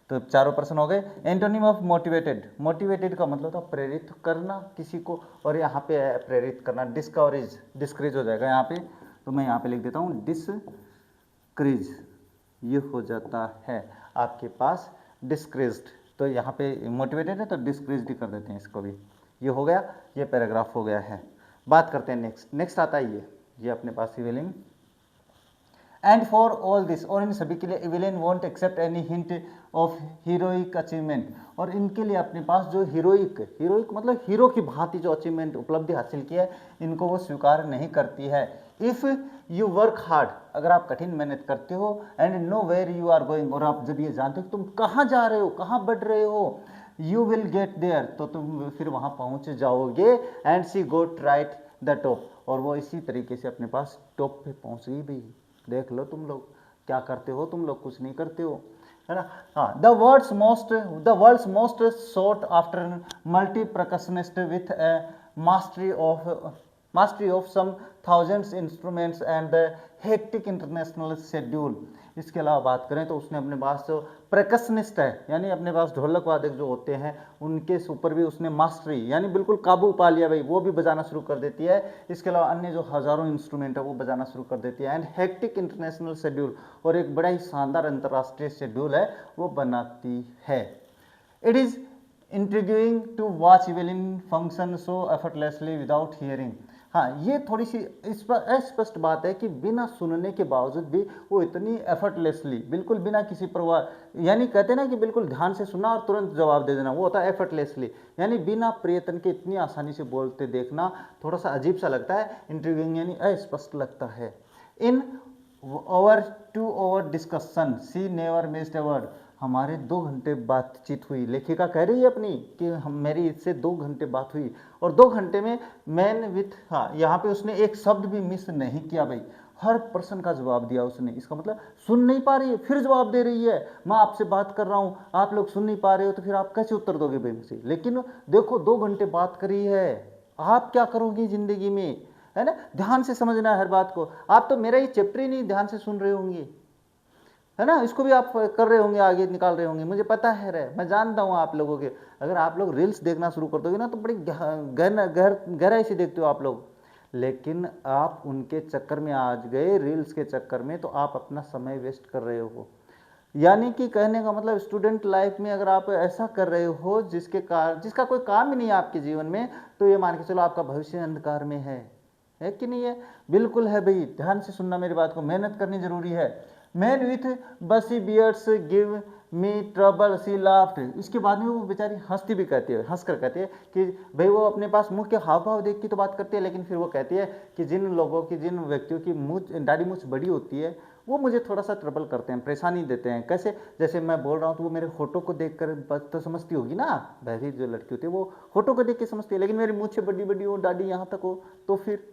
S1: तो चारों प्रश्न हो गए। एंटोनिम ऑफ मोटिवेटेड, मोटिवेटेड का मतलब था प्रेरित करना किसी को, और यहाँ पे प्रेरित करना डिस्कवरेज, डिस्करेज हो जाएगा यहाँ पे, तो मैं यहाँ पे लिख देता हूँ डिस्करेज, ये हो जाता है आपके पास डिस्करेज्ड, तो यहाँ पे मोटिवेटेड है तो डिस्करेज्ड कर देते हैं इसको भी। ये हो गया, ये पैराग्राफ हो गया है। बात करते हैं नेक्स्ट आता है ये अपने पास Evelyn. And for all this, और इन सभी के लिए Evelyn won't accept any hint of heroic achievement, और इनके लिए अपने पास जो हीरोइक मतलब हीरो की भांति जो अचीवमेंट उपलब्धि हासिल की है, इनको वो स्वीकार नहीं करती है। इफ़ यू वर्क हार्ड, अगर आप कठिन मेहनत करते हो, and know where you are going, और आप जब ये जानते हो तुम कहाँ जा रहे हो, कहाँ बढ़ रहे हो, यू विल गेट देयर, तो तुम फिर वहाँ पहुँच जाओगे। And she got right the top, और वो इसी तरीके से अपने पास टॉप पे पहुँच गई भाई। देख लो तुम लोग क्या करते हो, तुम लोग कुछ नहीं करते हो, है ना। हाँ, the world's most sought after multi percussionist with mastery of some thousands instruments and the hectic international schedule। इसके अलावा बात करें तो उसने अपने पास जो प्रकशनिस्ट है, यानी अपने पास ढोलक वादक जो होते हैं, उनके ऊपर भी उसने मास्टरी यानी बिल्कुल काबू पा लिया भाई, वो भी बजाना शुरू कर देती है। इसके अलावा अन्य जो हज़ारों इंस्ट्रूमेंट है वो बजाना शुरू कर देती है। एंड हेक्टिक इंटरनेशनल शेड्यूल, और एक बड़ा ही शानदार अंतर्राष्ट्रीय शेड्यूल है वो बनाती है। It is intriguing to watch Evelyn function so effortlessly without hearing. हाँ, ये थोड़ी सी स्पष्ट बात है कि बिना सुनने के बावजूद भी वो इतनी एफर्टलेसली, बिल्कुल बिना किसी परवाह, यानी कहते हैं ना कि बिल्कुल ध्यान से सुनना और तुरंत जवाब दे देना, वो होता है एफर्टलेसली, यानी बिना प्रयत्न के इतनी आसानी से बोलते देखना थोड़ा सा अजीब सा लगता है। इंट्रिग्यूइंग यानी अस्पष्ट लगता है। In two hour discussion she never missed a word, हमारे 2 घंटे बातचीत हुई, लेखिका कह रही है अपनी कि मेरी इससे 2 घंटे बात हुई, और 2 घंटे में मैन विथ, हाँ यहाँ पे उसने एक शब्द भी मिस नहीं किया भाई, हर प्रश्न का जवाब दिया उसने। इसका मतलब सुन नहीं पा रही है फिर जवाब दे रही है, मैं आपसे बात कर रहा हूँ, आप लोग सुन नहीं पा रहे हो तो फिर आप कैसे उत्तर दोगे भाई मुझे। लेकिन देखो 2 घंटे बात करी है, आप क्या करोगी जिंदगी में, है ना। ध्यान से समझना है हर बात को। आप तो मेरा ये चैप्टर ही नहीं ध्यान से सुन रहे होंगे, है ना, इसको भी आप कर रहे होंगे, आगे निकाल रहे होंगे, मुझे पता है रे, मैं जानता हूँ आप लोगों के। अगर आप लोग रील्स देखना शुरू कर दोगे ना तो बड़ी गहराई से देखते हो आप लोग, लेकिन आप उनके चक्कर में आज गए, रील्स के चक्कर में, तो आप अपना समय वेस्ट कर रहे हो। यानी कि कहने का मतलब स्टूडेंट लाइफ में अगर आप ऐसा कर रहे हो जिसका कोई काम ही नहीं है आपके जीवन में, तो ये मान के चलो आपका भविष्य अंधकार में है कि नहीं है। बिल्कुल है भाई, ध्यान से सुनना मेरी बात को, मेहनत करनी जरूरी है। मैन विथ बसी बियर्ड्स गिव मी ट्रबल सी लाफ्ट, इसके बाद में वो बेचारी हंसती भी कहती है, हंस कर कहती है कि भाई वो अपने पास मुंह के हाव भाव देख के तो बात करती है, लेकिन फिर वो कहती है कि जिन व्यक्तियों की दाढ़ी मूछ बड़ी होती है वो मुझे थोड़ा सा ट्रबल करते हैं, परेशानी देते हैं। कैसे, जैसे मैं बोल रहा हूँ तो वो मेरे फोटो को देख कर तो समझती होगी ना, बहरी जो लड़की होती है वो फोटो को देख के समझती है, लेकिन मेरी मूछें बड़ी बड़ी हो, दाढ़ी यहाँ तक हो, तो फिर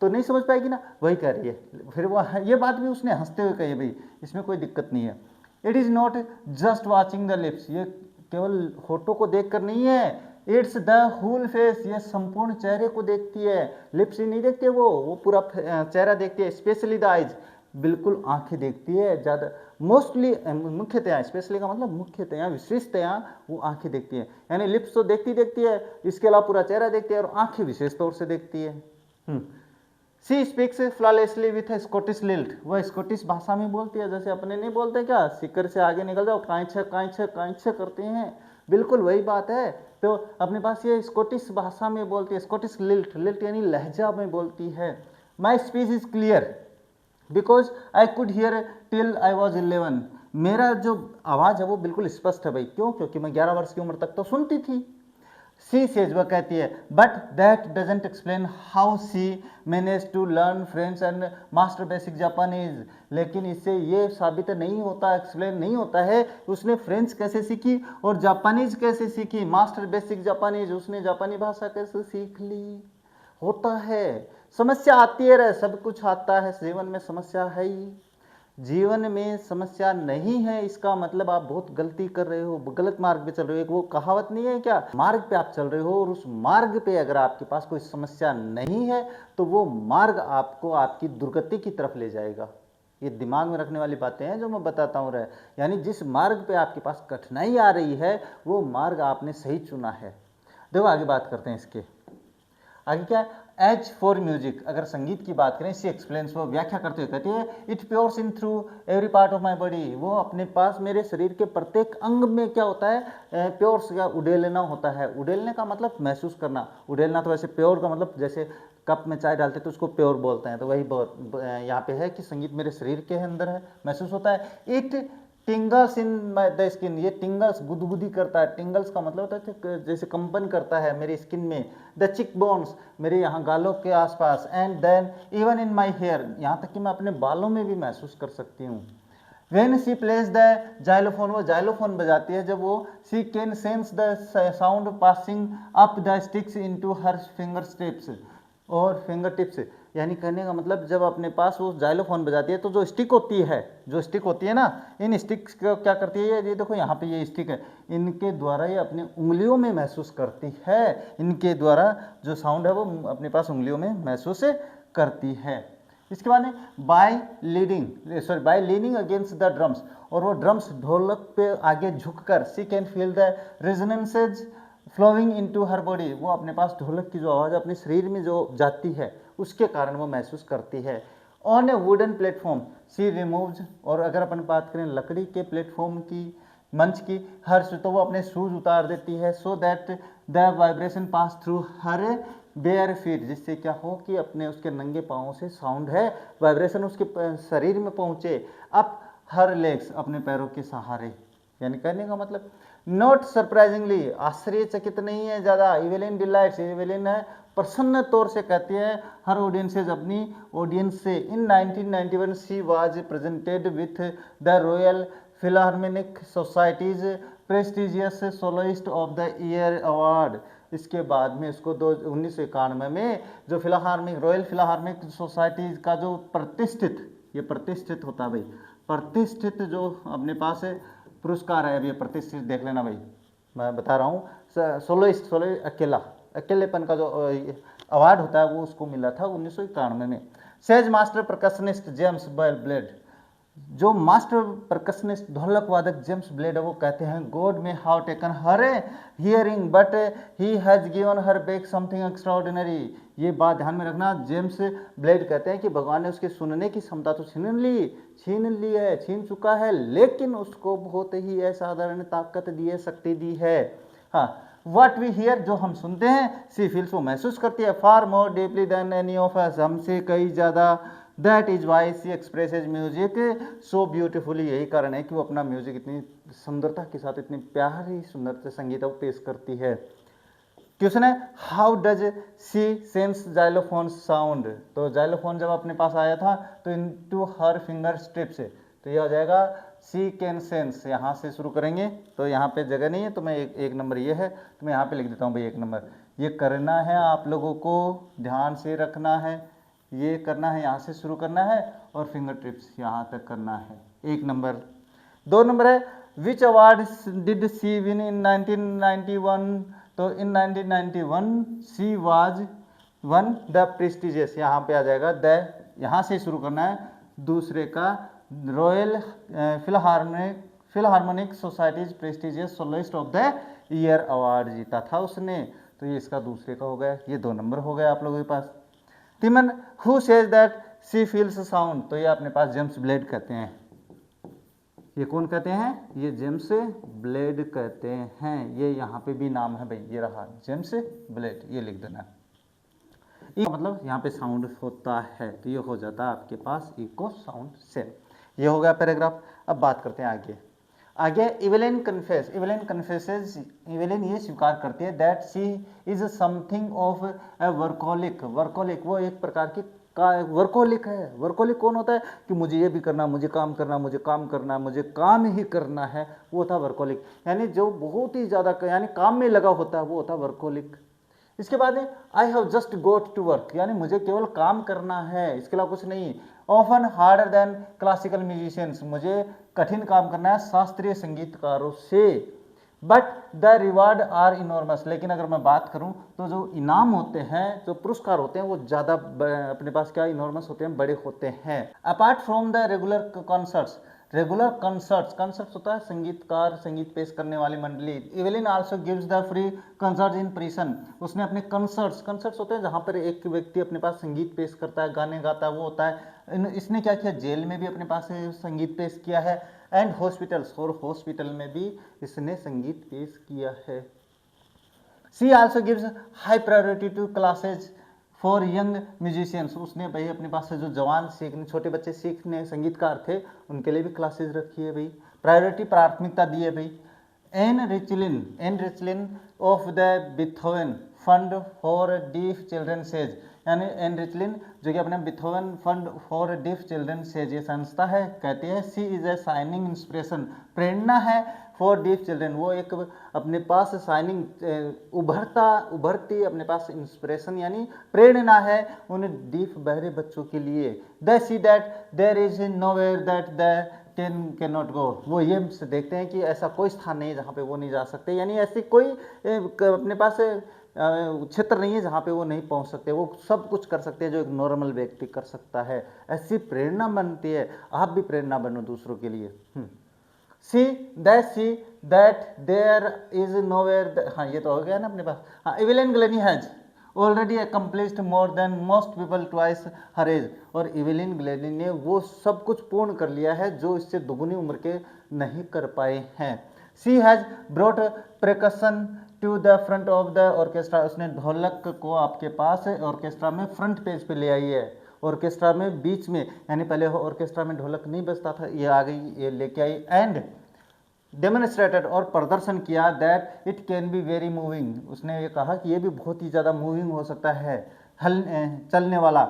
S1: तो नहीं समझ पाएगी ना, वही कह रही है। फिर वो ये बात भी उसने हंसते हुए कही, भाई इसमें कोई दिक्कत नहीं है। It is not just watching the lips, ये केवल होठों को देख कर नहीं है, इट्स द होल फेस, ये संपूर्ण चेहरे को देखती है, लिप्स ही नहीं देखती वो पूरा चेहरा देखती है। स्पेशली द आइज, बिल्कुल आंखें देखती है ज़्यादा, मोस्टली मुख्यतया, स्पेशली का मतलब मुख्यतया विशेषतया वो आंखें देखती है, यानी लिप्स तो देखती है, इसके अलावा पूरा चेहरा देखती है और आंखें विशेष तौर से देखती है। She speaks flawlessly with Scottish lilt, वह स्कॉटिश भाषा में बोलती है, जैसे अपने नहीं बोलते क्या, सिक्कर से आगे निकल जाओ, कांच करते हैं, बिल्कुल वही बात है। तो अपने पास ये स्कॉटिश भाषा में बोलती है, स्कॉटिश लिल्ट यानी लहजा में बोलती है। My speech is clear because I could hear till I was 11, मेरा जो आवाज़ है वो बिल्कुल स्पष्ट है भाई, क्यों, क्योंकि मैं 11 वर्ष की उम्र तक तो सुनती थी। सी सेज, वह कहती है, but that doesn't explain how she managed to learn French and master basic Japanese, लेकिन इससे ये साबित नहीं होता, एक्सप्लेन नहीं होता है उसने फ्रेंच कैसे सीखी और जापानीज कैसे सीखी, मास्टर बेसिक जापानीज उसने जापानी भाषा कैसे सीख ली। होता है, समस्या आती है, सब कुछ आता है, जीवन में समस्या है ही, जीवन में समस्या नहीं है इसका मतलब आप बहुत गलती कर रहे हो, गलत मार्ग पे चल रहे हो। एक वो कहावत नहीं है क्या, मार्ग पे आप चल रहे हो और उस मार्ग पे अगर आपके पास कोई समस्या नहीं है तो वो मार्ग आपको आपकी दुर्गति की तरफ ले जाएगा। ये दिमाग में रखने वाली बातें हैं जो मैं बताता हूँ रहे, यानी जिस मार्ग पे आपके पास कठिनाई आ रही है वो मार्ग आपने सही चुना है। देखो आगे बात करते हैं इसके आगे क्या है। एज फॉर म्यूजिक, अगर संगीत की बात करें, सी एक्सप्लेन्स, वो व्याख्या करते हुए कहती है, it pours in through every part of my body, वो अपने पास मेरे शरीर के प्रत्येक अंग में क्या होता है, प्योर्स का उड़ेलना होता है। उड़ेलने का मतलब महसूस करना, उड़ेलना तो वैसे प्योर का मतलब जैसे कप में चाय डालते हैं तो उसको प्योर बोलते हैं, तो वही यहाँ पे है कि संगीत मेरे शरीर के अंदर है, महसूस होता है। इट टिंगल्स इन द स्किन, ये टिंगल्स गुदगुदी करता है, टिंगल्स का मतलब होता है कि जैसे कंपन करता है मेरी स्किन में। द चिक बोन्स, मेरे यहाँ गालों के आसपास, and then even in my hair, यहाँ तक कि मैं अपने बालों में भी महसूस कर सकती हूँ। When she plays the xylophone, वो xylophone बजाती है, जब वो she can sense the sound passing up the sticks into her fingertips और fingertips, यानी कहने का मतलब जब अपने पास वो xylophone बजाती है तो जो स्टिक होती है ना, इन स्टिक्स को क्या करती है, ये देखो यहाँ पे ये स्टिक है, इनके द्वारा ये अपनी उंगलियों में महसूस करती है, इनके द्वारा जो साउंड है वो अपने पास उंगलियों में महसूस करती है। इसके बाद में by leaning against the drums, और वो ड्रम्स ढोलक पे आगे झुककर she can feel the resonances flowing into her body, वो अपने पास ढोलक की जो आवाज़ अपने शरीर में जो जाती है उसके कारण वो महसूस करती है। On a wooden platform she removes, और अगर अपन बात करें लकड़ी के प्लेटफॉर्म की, मंच की, हर्ष, तो वो अपने शूज उतार देती है, so that the vibration pass through her bare feet, जिससे क्या हो कि अपने उसके नंगे पाँवों से साउंड है वाइब्रेशन उसके शरीर में पहुँचे। अप हर लेग्स, अपने पैरों के सहारे, यानी कहने का मतलब नॉट सरप्राइजिंगली, आश्चर्यचकित नहीं है ज़्यादा, इवेलिन डिलाइट्स, इवेलिन है प्रसन्न तौर से कहती है हर ऑडियंसेज, अपनी ऑडियंस से। In 1991 she was presented with the Royal Philharmonic Society's prestigious soloist of the year award. इसके बाद में इसको 1991 में जो रॉयल फिलाहार्मोनिक सोसाइटी का जो प्रतिष्ठित होता है भाई, प्रतिष्ठित जो अपने पास है पुरस्कार है, अभी प्रतिष्ठित देख लेना भाई, मैं बता रहा हूँ, सोलोइस्ट अकेलेपन का जो अवार्ड होता है वो उसको मिला था 1991 में। Says master percussionist James blade, जो मास्टर परकशनिस्ट ढोलक वादक जेम्स ब्लेड है, वो कहते हैं गॉड में how taken her hearing but he has given her back something extraordinary. ये बात ध्यान में रखना, जेम्स ब्लेड कहते हैं कि भगवान ने उसके सुनने की क्षमता तो छीन चुका है, लेकिन उसको बहुत ही असाधारण ताकत दी है, शक्ति दी है। हाँ, व्हाट वी हियर, जो हम सुनते हैं, सी फील्स, वो महसूस करती है, far more deeply than any of us, हमसे कई ज़्यादा। That is why she expresses music so beautifully, यही कारण है कि वो अपना म्यूजिक इतनी सुंदरता के साथ, इतनी प्यारी सुंदरता संगीत वो पेश करती है। क्वेश्चन है how does she sense xylophone sound, तो जाइलोफोन जब अपने पास आया था तो इनटू हर फिंगर स्ट्रिप्स, तो ये हो जाएगा सी कैन सेंस, यहाँ से शुरू करेंगे, तो यहाँ पे जगह नहीं है तो मैं एक नंबर ये है तो मैं यहाँ पे लिख देता हूँ भाई 1 नंबर। ये करना है आप लोगों को, ध्यान से रखना है, ये करना है, यहाँ से शुरू करना है और फिंगर टिप्स यहाँ तक करना है, 1 नंबर। 2 नंबर है which award did she win in 1991, तो in 1991 she was one the prestigious, यहाँ पे आ जाएगा द, यहाँ से शुरू करना है, दूसरे का royal Philharmonic Society's prestigious soloist of the year award जीता था उसने, तो ये इसका दूसरे का हो गया, ये 2 नंबर हो गया आप लोगों के पास। तिमन who says that she feels sound, तो ये अपने पास जेम्स ब्लेड कहते हैं, ये कौन कहते हैं, ये जेम्स ब्लेड कहते हैं, ये यहाँ पे भी नाम है भाई, ये रहा जेम्स ब्लेड, ये लिख देना, मतलब यहाँ पे साउंड होता है, तो ये हो जाता है आपके पास इको साउंड सेल। ये हो गया पैराग्राफ। अब बात करते हैं आगे इवेलिन ये स्वीकार करती है that she is something of a workaholic, वो एक प्रकार की वर्कोलिक है। वर्कोलिक कौन होता है कि मुझे ये भी करना, मुझे काम ही करना है, वो होता वर्कोलिक, यानी जो बहुत ही ज़्यादा यानी काम में लगा होता है वो होता वर्कोलिक। इसके बाद I have just got to work, यानी मुझे केवल काम करना है, इसके अलावा कुछ नहीं। Often harder than classical musicians, मुझे कठिन काम करना है शास्त्रीय संगीतकारों से, but the reward are enormous, लेकिन अगर मैं बात करूं तो जो इनाम होते हैं, जो पुरस्कार होते हैं वो ज़्यादा अपने पास क्या इनॉर्मस होते हैं, बड़े होते हैं। Apart from the regular concerts होता है संगीतकार, संगीत पेश करने वाली मंडली। Evelyn also gives the free concerts in prison, उसने अपने कंसर्ट्स होते हैं जहाँ पर एक व्यक्ति अपने पास संगीत पेश करता है, गाने गाता है, वो होता है। इसने क्या किया, जेल में भी अपने पास संगीत पेश किया है, एंड हॉस्पिटल्स, और हॉस्पिटल में भी इसने संगीत पेश किया है। She also gives high priority to classes for young musicians, उसने भाई अपने पास से जो जवान सीखने, छोटे बच्चे सीखने संगीतकार थे, उनके लिए भी क्लासेस रखी है भाई। प्रायोरिटी, प्राथमिकता दी है भाई। Ann Richlin of the Beethoven Fund for Deaf Children says, यानी एन रिचलिन जो कि अपने Beethoven Fund for Deaf Children says ये संस्था है, कहते हैं she is a shining inspiration, प्रेरणा है फॉर डीफ चिल्ड्रन, वो एक अपने पास शाइनिंग उभरती अपने पास इंस्पिरेशन यानी प्रेरणा है उन डीफ बहरे बच्चों के लिए। They see that there is nowhere that they can not go, वो ये देखते हैं कि ऐसा कोई स्थान नहीं है जहाँ पे वो नहीं जा सकते, यानी ऐसी कोई अपने पास क्षेत्र नहीं है जहाँ पे वो नहीं पहुँच सकते, वो सब कुछ कर सकते हैं जो एक नॉर्मल व्यक्ति कर सकता है। ऐसी प्रेरणा बनती है, आप भी प्रेरणा बनो दूसरों के लिए। See that there is nowhere, हाँ ये तो हो गया ना अपने पास। हाँ, Evelyn Glennie has already accomplished more than most people twice her age, और इवेलिन ग्लेनी ने वो सब कुछ पूर्ण कर लिया है जो इससे दुगुनी उम्र के नहीं कर पाए हैं। She has brought percussion to the front of the orchestra, उसने ढोलक को आपके पास ऑर्केस्ट्रा में फ्रंट पेज पे ले आई है, ऑर्केस्ट्रा में बीच में, यानी पहले ऑर्केस्ट्रा में ढोलक नहीं बजता था, ये आ गई, ये लेके आई। एंड डेमोन्स्ट्रेटेड, और प्रदर्शन किया, that it can be very moving, उसने ये कहा कि ये भी बहुत ही ज़्यादा मूविंग हो सकता है, चलने वाला।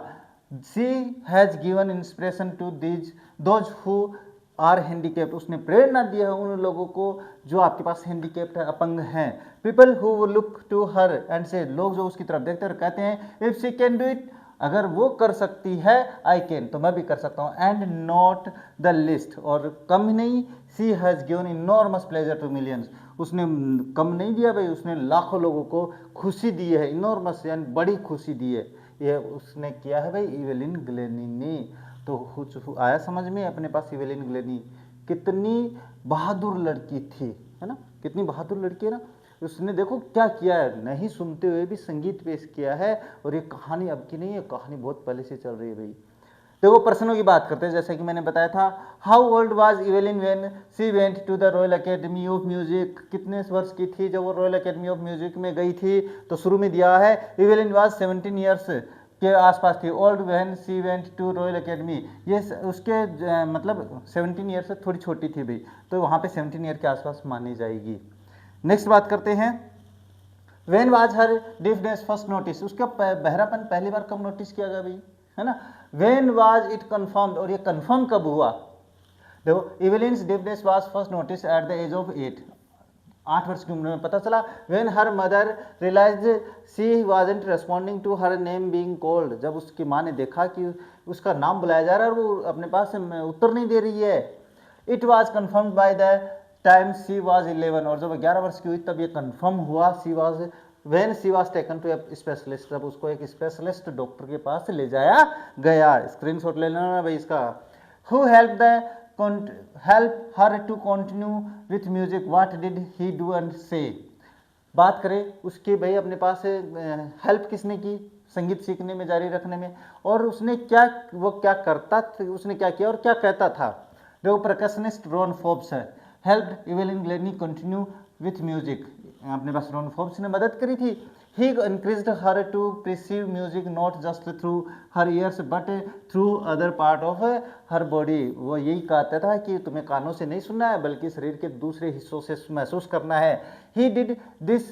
S1: She has given inspiration to those who are handicapped, उसने प्रेरणा दी है उन लोगों को जो आपके पास हैंडीकेप्ड है, अपंग हैं। People who look to her and say, लोग जो उसकी तरफ देखते हैं और कहते हैं if she can do it, अगर वो कर सकती है आई कैन, तो मैं भी कर सकता हूँ। एंड नॉट द लिस्ट, और कम ही नहीं, she has given enormous pleasure to millions, उसने कम नहीं दिया भाई, उसने लाखों लोगों को खुशी दी है, इनॉर्मस यानी बड़ी खुशी दी है, ये उसने किया है भाई इवेलिन ग्लेनी ने। तो कुछ आया समझ में अपने पास इवेलिन ग्लेनी कितनी बहादुर लड़की थी, है ना, कितनी बहादुर लड़की है ना, उसने देखो क्या किया है, नहीं सुनते हुए भी संगीत पेश किया है, और ये कहानी अब की नहीं है, कहानी बहुत पहले से चल रही है भाई। देखो प्रश्नों की बात करते हैं, जैसे कि मैंने बताया था, how old was Evelyn when she went to the Royal Academy of Music, कितने वर्ष की थी जब वो रॉयल एकेडमी ऑफ म्यूजिक में गई थी, तो शुरू में दिया है इवेलिन वाज 17 ईयर्स के आसपास थी। Old when she went to Royal Academy, ये उसके मतलब 17 ईयर से थोड़ी छोटी थी भाई, तो वहाँ पे 17 ईयर के आसपास मानी जाएगी। नेक्स्ट बात करते हैं, when was her deafness first notice, उसका बहरापन पहली बार कब नोटिस किया गया भाई, है ना। व्हेन वाज इट कन्फर्म्ड, और ये कन्फर्म कब हुआ, देखो Evelyn's deafness was first notice at the age of 8, 8 वर्ष की उम्र में पता चला। When her mother realised she wasn't responding to her name being called, जब उसकी माँ ने देखा कि उसका नाम बुलाया जा रहा है और वो अपने पास उत्तर नहीं दे रही है। It was confirmed by the time she was 11, और जब 11 वर्ष की हुई तब ये कन्फर्म हुआ, she was when she was taken to a specialist, जब उसको एक स्पेशलिस्ट डॉक्टर के पास ले जाया गया। स्क्रीनशॉट ले लेना भाई इसका। Who help her to continue with music, what did he do and say, बात करें उसके भाई अपने पास हेल्प किसने की संगीत सीखने में, जारी रखने में, और उसने क्या, वो क्या करता था, उसने क्या किया और क्या कहता था। देखो परकशनिस्ट रॉन फोर्ब्स है, help Evelyn Glennie continue with music, अपने पास रॉन फोर्ब्स ने मदद करी थी। He increased her to perceive music not just through her ears but through other part of her body, वो यही कहता था कि तुम्हें कानों से नहीं सुनना है बल्कि शरीर के दूसरे हिस्सों से महसूस करना है। He did this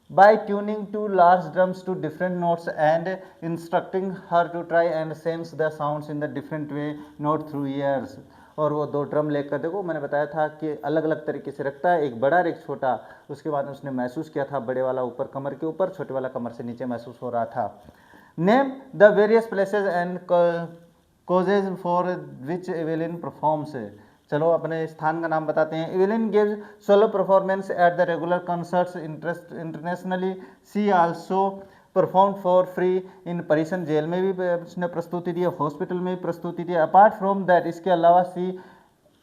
S1: by tuning two large drums to different notes and instructing her to try and sense the sounds in the different way, not through ears, और वो 2 ड्रम लेकर, देखो मैंने बताया था कि अलग अलग तरीके से रखता है, एक बड़ा और एक छोटा, उसके बाद उसने महसूस किया था बड़े वाला ऊपर कमर के ऊपर, छोटे वाला कमर से नीचे महसूस हो रहा था। Name the various places and causes for which Evelyn performs, चलो अपने स्थान का नाम बताते हैं। Evelyn gives solo performance at the regular concerts internationally, she also perform for free in prison, जेल में भी उसने प्रस्तुति दी, हॉस्पिटल में भी प्रस्तुति दी। अपार्ट फ्रॉम दैट, इसके अलावा she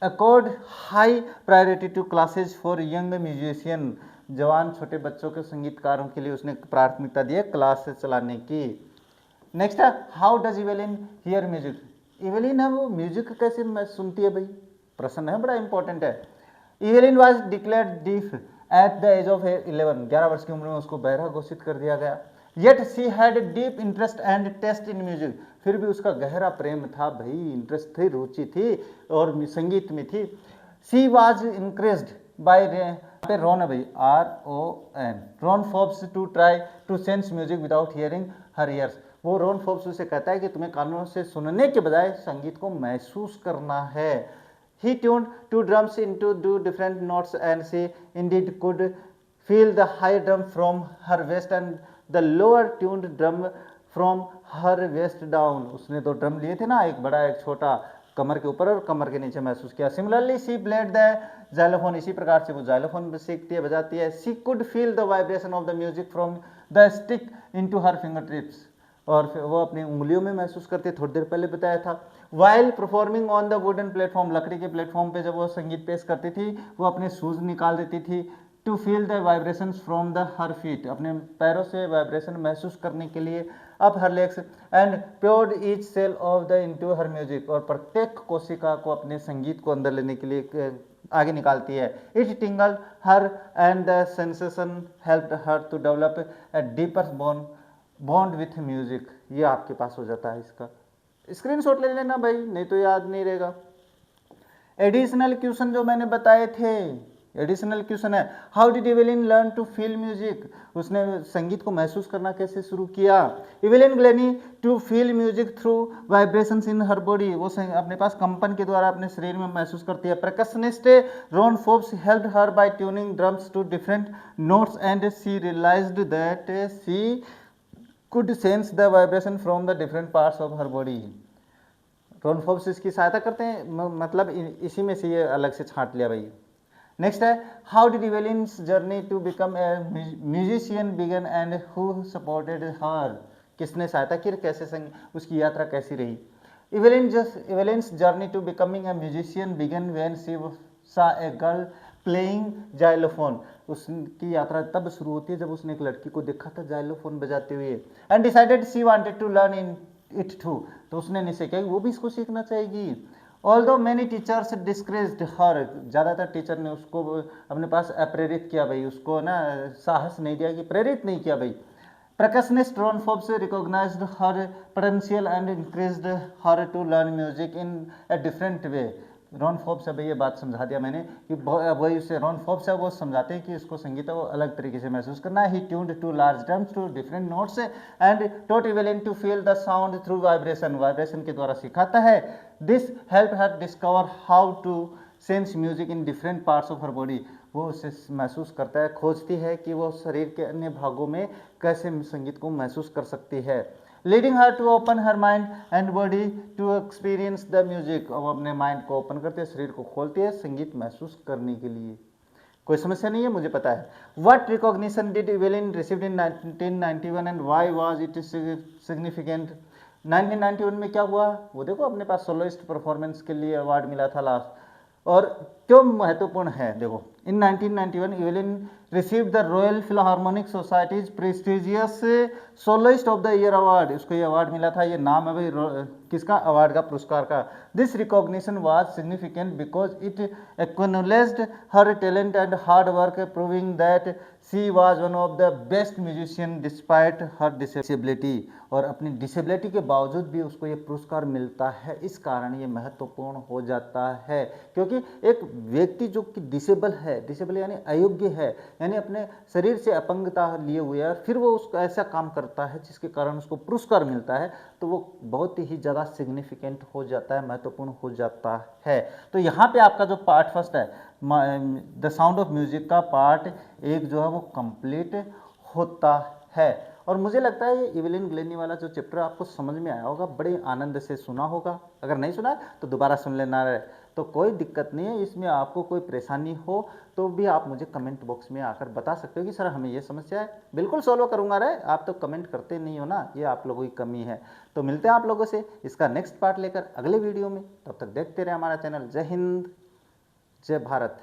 S1: accord high priority to classes for young musician, जवान छोटे बच्चों के संगीतकारों के लिए उसने प्राथमिकता दी है क्लास चलाने की। नेक्स्ट है, हाउ डज इवेलिन हियर म्यूजिक, इवेलिन है वो म्यूजिक कैसे सुनती है भाई, प्रश्न है बड़ा इंपॉर्टेंट है। Evelyn was declared deaf at the age of 11, 11 वर्ष की उम्र में उसको बहरा घोषित कर दिया गया। Yet she had deep interest and taste in music, फिर भी उसका गहरा प्रेम था भाई, इंटरेस्ट थी, रुचि थी और संगीत में थी। सी वॉज इंक्रेज्ड बाय पे रॉन है भाई, RON, Ron Forbes to try to sense music without hearing her ears. वो रॉन फोर्ब्स उसे कहता है कि तुम्हें कानों से सुनने के बजाय संगीत को महसूस करना है। He tuned two drums into two different notes and she indeed could feel the high drum from her waist and the lower tuned drum from her waist down। उसने दो ड्रम लिए थे ना, एक बड़ा एक छोटा, कमर के ऊपर और कमर के नीचे महसूस किया। Similarly she played the xylophone, इसी प्रकार से वो xylophone सीखती है, बजाती है। She could feel the vibration of the music from the stick into her fingertips, और फिर वो अपनी उंगलियों में महसूस करती है, थोड़ी देर पहले बताया था। While performing on the wooden platform, लकड़ी के प्लेटफॉर्म पे जब वो संगीत पेश करती थी, वो अपने शूज निकाल देती थी। To feel the vibrations from the her feet, अपने पैरों से वाइब्रेशन महसूस करने के लिए। Up her legs and poured each cell of the into her music, और प्रत्येक कोशिका को अपने संगीत को अंदर लेने के लिए आगे निकालती है। It tingled her and the sensation helped her to develop a deeper bond with music. ये आपके पास हो जाता है, इसका स्क्रीनशॉट ले लेना भाई, नहीं तो याद नहीं रहेगा। एडिशनल क्वेश्चन जो मैंने बताए थे, एडिशनल क्वेश्चन है, how did Evelyn learn to feel music, उसने संगीत को महसूस करना कैसे शुरू किया। Evelyn Glennie to feel music through vibrations in her body, वो अपने पास कंपन के द्वारा अपने शरीर में महसूस करती है। Percussionist Ron Forbes helped her by tuning drums to different notes and she realised that she could sense the vibration from the different parts of her body। Ron Forbes इसकी सहायता करते हैं, मतलब इसी में से ये अलग से छांट लिया भाई। नेक्स्ट है, how did Evelyn's journey to become a musician began and who supported her, किसने सहायता की, कैसे उसकी यात्रा कैसी रही। Evelyn's journey to becoming a musician began when she saw a girl playing xylophone, उसकी यात्रा तब शुरू होती है जब उसने एक लड़की को देखा था जाइलोफोन बजाते हुए। And decided she wanted to learn in it too, तो उसने निश्चय किया वो भी इसको सीखना चाहेगी। Although many teachers discouraged her, ज़्यादातर टीचर ने उसको अपने पास अप्रेरित किया भाई, उसको ना साहस नहीं दिया, कि प्रेरित नहीं किया भाई। Percussionist Ron Forbes recognized her potential and encouraged her to learn music in a different way। Ron Forbes है भाई, ये बात समझा दिया मैंने कि वही उससे रॉन फोर्ब्स है वो समझाते हैं कि इसको संगीत है वो अलग तरीके से महसूस करना है। He tuned to large drums to different notes and taught Evelyn to feel the sound through vibration, vibration के द्वारा सिखाता है। This help her discover how to sense music in different parts of her body, वो उसे महसूस करता है, खोजती है कि वो शरीर के अन्य भागों में कैसे संगीत को महसूस कर सकती है। Leading her to open her mind and body to experience the music, वो अपने माइंड को ओपन करती है, शरीर को खोलती है संगीत महसूस करने के लिए। कोई समस्या नहीं है, मुझे पता है। What recognition did Evelyn received in 1991 and why was it significant. 1991 में क्या हुआ, वो देखो अपने पास सोलोइस्ट परफॉर्मेंस के लिए अवार्ड मिला था लास्ट, और क्यों महत्वपूर्ण है देखो। In 1991 Evelyn received the Royal Philharmonic Society's prestigious soloist of the year award, उसको ये अवार्ड मिला था, ये नाम है भाई किसका, अवार्ड का, पुरस्कार का। This recognition was significant because it acknowledged her talent and hard work, proving that she was one of the best musician despite her disability, और अपनी डिसेबिलिटी के बावजूद भी उसको ये पुरस्कार मिलता है। इस कारण ये महत्वपूर्ण हो जाता है, क्योंकि एक व्यक्ति जो कि डिसेबल है, डिसेबल यानी अयोग्य है, यानी अपने शरीर से अपंगता लिए हुए है, फिर वो उसको ऐसा काम करता है जिसके कारण उसको पुरस्कार मिलता है, तो वो बहुत ही ज़्यादा सिग्निफिकेंट हो जाता है, महत्वपूर्ण हो जाता है। तो यहाँ पे आपका जो पार्ट फर्स्ट है द साउंड ऑफ म्यूजिक का पार्ट एक जो है वो कंप्लीट होता है। और मुझे लगता है ये इवेलिन ग्लेनी वाला जो चैप्टर आपको समझ में आया होगा, बड़े आनंद से सुना होगा। अगर नहीं सुना तो दोबारा सुन लेना है, तो कोई दिक्कत नहीं है। इसमें आपको कोई परेशानी हो तो भी आप मुझे कमेंट बॉक्स में आकर बता सकते हो कि सर हमें ये समस्या है, बिल्कुल सॉल्व करूंगा रे। आप तो कमेंट करते नहीं हो ना, ये आप लोगों की कमी है। तो मिलते हैं आप लोगों से इसका नेक्स्ट पार्ट लेकर अगले वीडियो में, तब तक देखते रहे हमारा चैनल। जय हिंद, जय भारत।